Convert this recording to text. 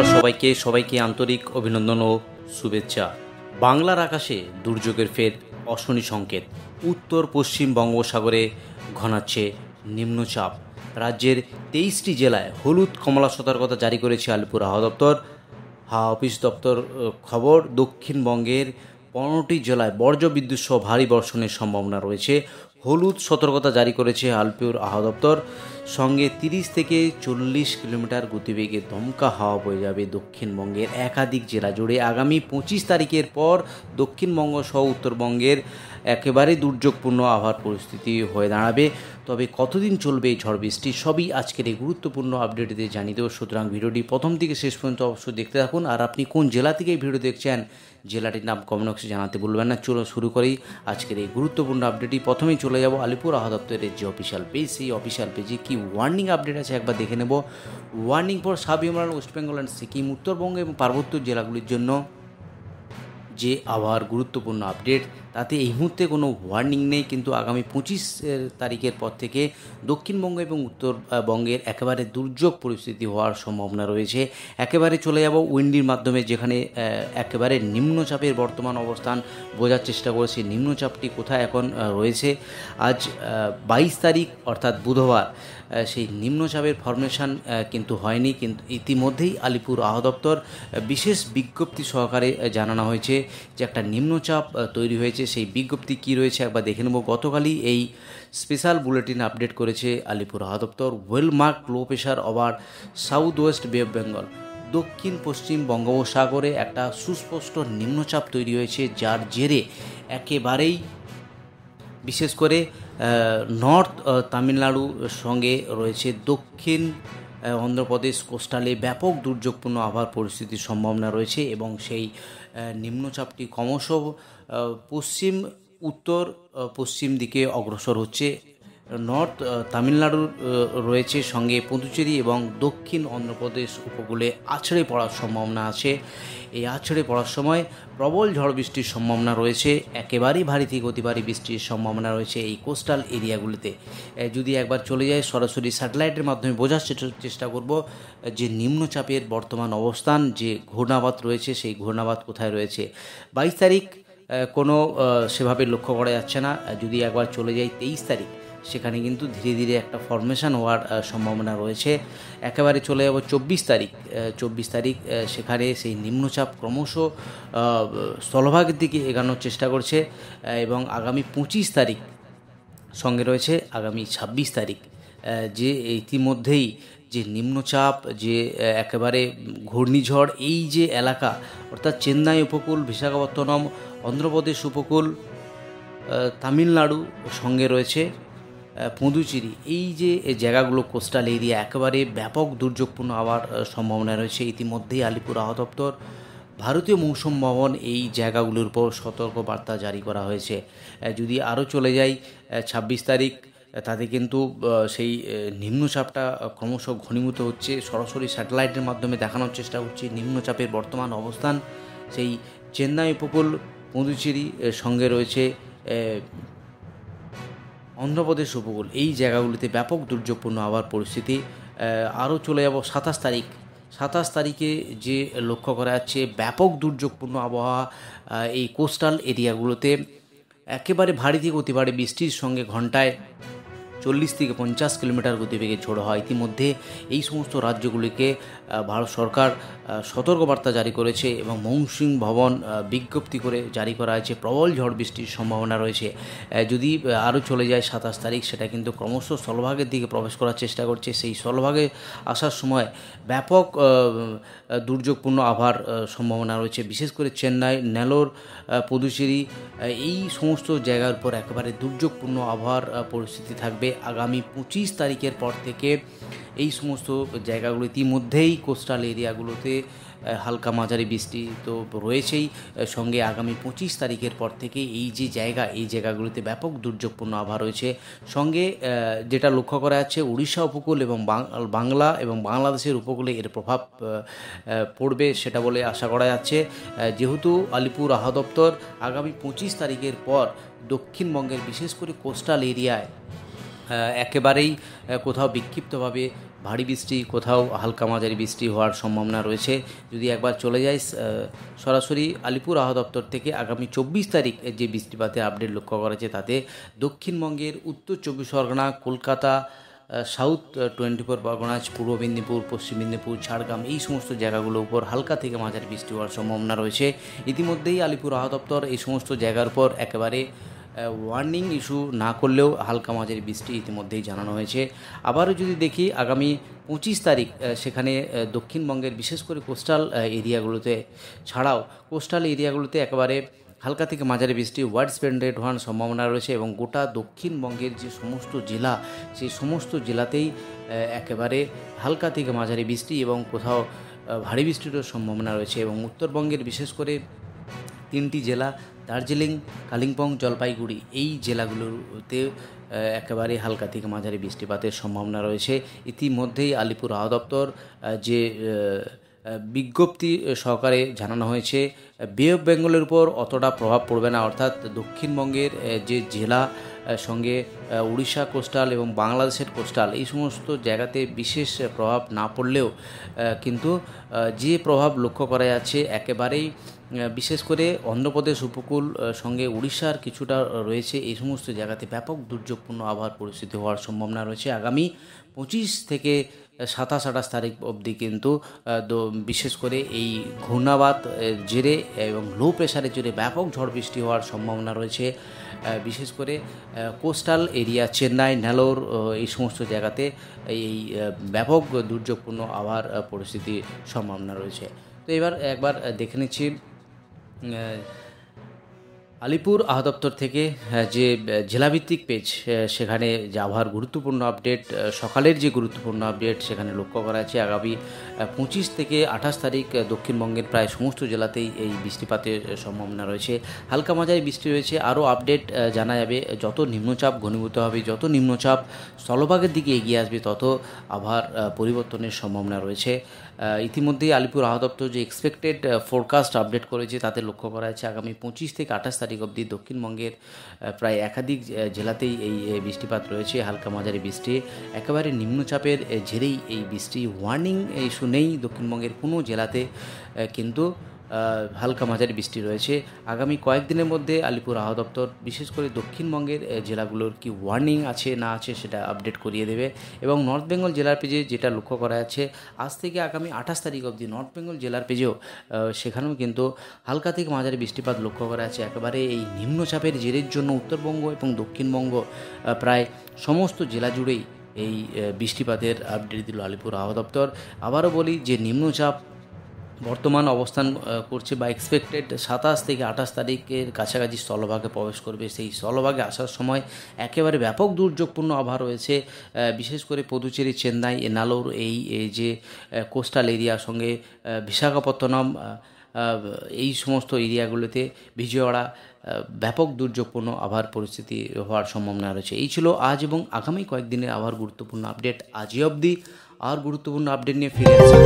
নমস্কার সবাইকে আন্তরিক অভিনন্দন ও শুভেচ্ছা। বাংলার আকাশে দুর্যোগের ফের অশনি সংকেত। উত্তর পশ্চিম বঙ্গোপসাগরে ঘনাচ্ছে নিম্নচাপ। রাজ্যের 23টি জেলায় হলুদ কমলা সতর্কতা জারি করেছে আলিপুর হাওয়া দপ্তর। হাওয়া অফিস দপ্তর খবর, দক্ষিণবঙ্গের 15টি জেলায় বজ্রবিদ্যুৎ সহ ভারী বর্ষণের সম্ভাবনা রয়েছে। হলুদ সতর্কতা জারি করেছে আলিপুর হাওয়া দপ্তর। সঙ্গে 30 থেকে 40 কিলোমিটার গতিবেগে দমকা হাওয়া বয়ে যাবে দক্ষিণবঙ্গের একাধিক জেলা জুড়ে। আগামী 25 তারিখের পর দক্ষিণবঙ্গ সহ উত্তরবঙ্গের একেবারে দুর্যোগপূর্ণ আবহাওয়ার পরিস্থিতি হয়ে দাঁড়াবে। তবে কতদিন চলবে এই ঝড় বৃষ্টি, সবই আজকের এই গুরুত্বপূর্ণ আপডেটে জানিয়ে দেবো। সুতরাং ভিডিওটি প্রথম থেকে শেষ পর্যন্ত অবশ্যই দেখতে থাকুন। আর আপনি কোন জেলা থেকে এই ভিডিও দেখছেন, জেলাটির নাম কমেন্ট বক্সে জানাতে ভুলবেন না। চলো শুরু করি আজকের এই গুরুত্বপূর্ণ আপডেটটি। প্রথমেই চলে যাব আলিপুর হাওয়া দপ্তরের যে অফিসিয়াল পেজ, সেই অফিসিয়াল পেজে কি ওয়ার্নিং আপডেট আছে একবার দেখে নেব। Warning for sub Himalayan, West Bengal and Sikkim, Uttarbanga এবং পার্বত্য জেলাগুলির জন্য যে আবহাওয়ার গুরুত্বপূর্ণ আপডেট, তাতে এই মুহূর্তে কোনো ওয়ার্নিং নেই। কিন্তু আগামী 25 তারিখের পর থেকে দক্ষিণবঙ্গ এবং উত্তরবঙ্গের একেবারে দুর্যোগ পরিস্থিতি হওয়ার সম্ভাবনা রয়েছে। একেবারে চলে যাব উইন্ডির মাধ্যমে, যেখানে একেবারে নিম্নচাপের বর্তমান অবস্থান বোঝার চেষ্টা করেছি। নিম্নচাপটি কোথায় এখন রয়েছে, আজ 22 তারিখ অর্থাৎ বুধবার সেই নিম্নচাপের ফরমেশন কিন্তু হয়নি। কিন্তু ইতিমধ্যেই আলিপুর হাওয়া দপ্তর বিশেষ বিজ্ঞপ্তি সহকারে জানানো হয়েছে যে একটা নিম্নচাপ তৈরি হয়েছে। সেই বিজ্ঞপ্তি কী রয়েছে একবার দেখে নেব। গতকালই এই স্পেশাল বুলেটিন আপডেট করেছে আলিপুর হাওয়া দপ্তর। Well mark low pressure over south West বে অফ বেঙ্গল, দক্ষিণ পশ্চিম বঙ্গোপসাগরে একটা সুস্পষ্ট নিম্নচাপ তৈরি হয়েছে, যার জেরে একেবারেই বিশেষ করে নর্থ তামিলনাড়ুর সঙ্গে রয়েছে দক্ষিণ অন্ধ্রপ্রদেশ কোস্টালে ব্যাপক দুর্যোগপূর্ণ আবহাওয়ার পরিস্থিতির সম্ভাবনা রয়েছে। এবং সেই নিম্নচাপটি ক্রমশ পশ্চিম উত্তর পশ্চিম দিকে অগ্রসর হচ্ছে। নর্থ তামিলনাড়ুর রয়েছে, সঙ্গে পুদুচেরি এবং দক্ষিণ অন্ধ্রপ্রদেশ উপকূলে আছড়ে পড়ার সম্ভাবনা আছে। এই আছড়ে পড়ার সময় প্রবল ঝড় বৃষ্টির সম্ভাবনা রয়েছে। একেবারেই ভারী থেকে অতি ভারী বৃষ্টির সম্ভাবনা রয়েছে এই কোস্টাল এরিয়াগুলিতে। যদি একবার চলে যায় সরাসরি স্যাটেলাইটের মাধ্যমে বোঝার চেষ্টা করব যে নিম্নচাপের বর্তমান অবস্থান, যে ঘূর্ণাবাত রয়েছে সেই ঘূর্ণাবাত কোথায় রয়েছে। 22 তারিখ কোনো সেভাবে লক্ষ্য করা যাচ্ছে না। যদি একবার চলে যাই 23 তারিখ, সেখানে কিন্তু ধীরে ধীরে একটা ফরমেশন হওয়ার সম্ভাবনা রয়েছে। একেবারে চলে যাব 24 তারিখ, সেখানে সেই নিম্নচাপ ক্রমশ স্থলভাগের দিকে এগানোর চেষ্টা করছে। এবং আগামী 25 তারিখ সঙ্গে রয়েছে আগামী 26 তারিখ, যে ইতিমধ্যেই যে নিম্নচাপ, যে একেবারে ঘূর্ণিঝড়, এই যে এলাকা অর্থাৎ চেন্নাই উপকূল, বিশাখাপত্তনম, অন্ধ্রপ্রদেশ উপকূল, তামিলনাড়ু সঙ্গে রয়েছে পুদুচেরি, এই যে জায়গাগুলো কোস্টাল এরিয়া, একেবারে ব্যাপক দুর্যোগপূর্ণ হওয়ার সম্ভাবনা রয়েছে। ইতিমধ্যেই আলিপুর হাওয়া দপ্তর, ভারতীয় মৌসুম ভবন এই জায়গাগুলোর উপর সতর্কবার্তা জারি করা হয়েছে। যদি আরও চলে যাই 26 তারিখ, তাতে কিন্তু সেই নিম্নচাপটা ক্রমশ ঘনীভূত হচ্ছে। সরাসরি স্যাটেলাইটের মাধ্যমে দেখানোর চেষ্টা করছি নিম্নচাপের বর্তমান অবস্থান। সেই চেন্নাই উপকূল, পুদুচেরি সঙ্গে রয়েছে অন্ধ্রপ্রদেশ উপকূল, এই জায়গাগুলিতে ব্যাপক দুর্যোগপূর্ণ আবহাওয়ার পরিস্থিতি। আরও চলে যাব 27 তারিখে যে লক্ষ্য করা যাচ্ছে ব্যাপক দুর্যোগপূর্ণ আবহাওয়া এই কোস্টাল এরিয়াগুলোতে। একেবারে ভারী থেকে অতি ভারী বৃষ্টির সঙ্গে ঘন্টায় 40 থেকে 50 কিলোমিটার গতিবেগে ঝোড়ো হয়। ইতিমধ্যে এই সমস্ত রাজ্যগুলিকে ভারত সরকার সতর্কবার্তা জারি করেছে এবং মৌসুম ভবন বিজ্ঞপ্তি করে জারি করা হয়েছে প্রবল ঝড় বৃষ্টির সম্ভাবনা রয়েছে। যদি আরও চলে যায় 27 তারিখ, সেটা কিন্তু ক্রমশ স্থলভাগের দিকে প্রবেশ করার চেষ্টা করছে। সেই স্থলভাগে আসার সময় ব্যাপক দুর্যোগপূর্ণ আবহাওয়ার সম্ভাবনা রয়েছে। বিশেষ করে চেন্নাই, নেলোর, পুদুচেরি, এই সমস্ত জায়গার উপর একেবারে দুর্যোগপূর্ণ আবহাওয়ার পরিস্থিতি থাকবে আগামী 25 তারিখের পর থেকে। এই সমস্ত জায়গাগুলো ইতিমধ্যেই কোস্টাল এরিয়াগুলোতে হালকা মাঝারি বৃষ্টি তো রয়েছেই, সঙ্গে আগামী 25 তারিখের পর থেকে এই যে এই জায়গাগুলিতে ব্যাপক দুর্যোগপূর্ণ আবহাওয়া রয়েছে। সঙ্গে যেটা লক্ষ্য করা যাচ্ছে উড়িষ্যা উপকূল এবং বাংলা এবং বাংলাদেশের উপকূলে এর প্রভাব পড়বে সেটা বলে আশা করা যাচ্ছে। যেহেতু আলিপুর হাওয়া দপ্তর আগামী 25 তারিখের পর দক্ষিণবঙ্গের বিশেষ করে কোস্টাল এরিয়ায় একেবারেই কোথাও বিক্ষিপ্তভাবে ভারী বৃষ্টি, কোথাও হালকা মাঝারি বৃষ্টি হওয়ার সম্ভাবনা রয়েছে। যদি একবার চলে যাই সরাসরি আলিপুর আবহাওয়া দপ্তর থেকে আগামী 24 তারিখ যে বৃষ্টিপাতের আপডেট লক্ষ্য করা যাচ্ছে, তাতে দক্ষিণবঙ্গের উত্তর 24 পরগনা, কলকাতা, সাউথ 24 পরগনাজ, পূর্ব মেদিনীপুর, পশ্চিম মেদিনীপুর, ঝাড়গ্রাম, এই সমস্ত জায়গাগুলোর উপর হালকা থেকে মাঝারি বৃষ্টি হওয়ার সম্ভাবনা রয়েছে। ইতিমধ্যেই আলিপুর আবহাওয়া দপ্তর এই সমস্ত জায়গার উপর একেবারে ওয়ার্নিং ইস্যু না করলেও হালকা মাঝারি বৃষ্টি ইতিমধ্যেই জানানো হয়েছে। আবারও যদি দেখি আগামী 25 তারিখ সেখানে দক্ষিণবঙ্গের বিশেষ করে কোস্টাল এরিয়াগুলোতে ছাড়াও কোস্টাল এরিয়াগুলোতে একেবারে হালকা থেকে মাঝারি বৃষ্টি ওয়াইড স্প্রেড হওয়ার সম্ভাবনা রয়েছে এবং গোটা দক্ষিণবঙ্গের যে সমস্ত জেলা, সেই সমস্ত জেলাতেই একেবারে হালকা থেকে মাঝারি বৃষ্টি এবং কোথাও ভারী বৃষ্টিরও সম্ভাবনা রয়েছে। এবং উত্তরবঙ্গের বিশেষ করে 3টি জেলা দার্জিলিং, কালিম্পং, জলপাইগুড়ি, এই জেলাগুলোতে একেবারে হালকা থেকে মাঝারি বৃষ্টিপাতের সম্ভাবনা রয়েছে। ইতিমধ্যেই আলিপুর আবহাওয়া দপ্তর যে বিজ্ঞপ্তি সহকারে জানানো হয়েছে, বে অফ বেঙ্গলের উপর অতটা প্রভাব পড়বে না, অর্থাৎ দক্ষিণবঙ্গের যে জেলা সঙ্গে উড়িষ্যা কোস্টাল এবং বাংলাদেশের কোস্টাল, এই সমস্ত জায়গাতে বিশেষ প্রভাব না পড়লেও কিন্তু যে প্রভাব লক্ষ্য করা যাচ্ছে একেবারেই বিশেষ করে অন্ধ্রপ্রদেশ উপকূল সঙ্গে উড়িষ্যার কিছুটা রয়েছে, এই সমস্ত জায়গাতে ব্যাপক দুর্যোগপূর্ণ আবহাওয়ার পরিস্থিতি হওয়ার সম্ভাবনা রয়েছে। আগামী 25 থেকে 27-28 তারিখ অবধি কিন্তু বিশেষ করে এই ঘূর্ণাবাত জেরে এবং লো প্রেশারের জেরে ব্যাপক ঝড় বৃষ্টি হওয়ার সম্ভাবনা রয়েছে। বিশেষ করে কোস্টাল এরিয়া, চেন্নাই, নেলোর, এই সমস্ত জায়গাতে এই ব্যাপক দুর্যোগপূর্ণ আবহাওয়ার পরিস্থিতি সম্ভাবনা রয়েছে। তো এবার একবার দেখে নিচ্ছি আলিপুর আবহাওয়া দপ্তর থেকে যে জেলাভিত্তিক পেজ, সেখানে যে আবহাওয়ার গুরুত্বপূর্ণ আপডেট, সকালের যে গুরুত্বপূর্ণ আপডেট সেখানে লক্ষ্য করা আছে। আগামী 25 থেকে 28 তারিখ দক্ষিণবঙ্গের প্রায় সমস্ত জেলাতেই এই বৃষ্টিপাতের সম্ভাবনা রয়েছে। হালকা মাঝারি বৃষ্টি রয়েছে। আরও আপডেট জানা যাবে যত নিম্নচাপ ঘনীভূত হবে, যত নিম্নচাপ স্থলভাগের দিকে এগিয়ে আসবে, তত আবহাওয়ার পরিবর্তনের সম্ভাবনা রয়েছে। ইতিমধ্যেই আলিপুর আবহাওয়া দপ্তর যে এক্সপেক্টেড ফোরকাস্ট আপডেট করেছে, তাতে লক্ষ্য করা আছে আগামী 25 থেকে 28 তারিখ অবধি দক্ষিণবঙ্গের প্রায় একাধিক জেলাতেই এই বৃষ্টিপাত রয়েছে, হালকা মাঝারি বৃষ্টি। একেবারে নিম্নচাপের জেরেই এই বৃষ্টি, ওয়ার্নিং ইস্যু নেই দক্ষিণবঙ্গের কোনো জেলাতে, কিন্তু হালকা মাঝারি বৃষ্টি রয়েছে। আগামী কয়েকদিনের মধ্যে আলিপুর আবহাওয়া দপ্তর বিশেষ করে দক্ষিণবঙ্গের জেলাগুলোর কি ওয়ার্নিং আছে না আছে সেটা আপডেট করিয়ে দেবে। এবং নর্থ বেঙ্গল জেলার পেজে যেটা লক্ষ্য করা যাচ্ছে, আজ থেকে আগামী 28 তারিখ অবধি নর্থ বেঙ্গল জেলার পেজেও সেখানেও কিন্তু হালকা থেকে মাঝারি বৃষ্টিপাত লক্ষ্য করা যাচ্ছে। একেবারে এই নিম্নচাপের জেরের জন্য উত্তরবঙ্গ এবং দক্ষিণবঙ্গ প্রায় সমস্ত জেলা জুড়েই এই বৃষ্টিপাতের আপডেট দিল আলিপুর আবহাওয়া দপ্তর। আবারও বলি যে নিম্নচাপ বর্তমান অবস্থান করছে বা এক্সপেক্টেড 27 থেকে 28 তারিখের কাছাকাছি স্থলভাগে প্রবেশ করবে। সেই স্থলভাগে আসার সময় একেবারে ব্যাপক দুর্যোগপূর্ণ আবহাওয়া রয়েছে। বিশেষ করে পুদুচেরি, চেন্নাই, এনালোর, এই যে কোস্টাল এরিয়ার সঙ্গে বিশাখাপত্তনম, এই সমস্ত এরিয়াগুলোতে বিজয়ওয়াড়া ব্যাপক দুর্যোগপূর্ণ আবহাওয়ার পরিস্থিতি হওয়ার সম্ভাবনা রয়েছে। এই ছিল আজ এবং আগামী কয়েকদিনের আবহাওয়ার গুরুত্বপূর্ণ আপডেট। আজই অবধি আর গুরুত্বপূর্ণ আপডেট নিয়ে ফিরে আসছি।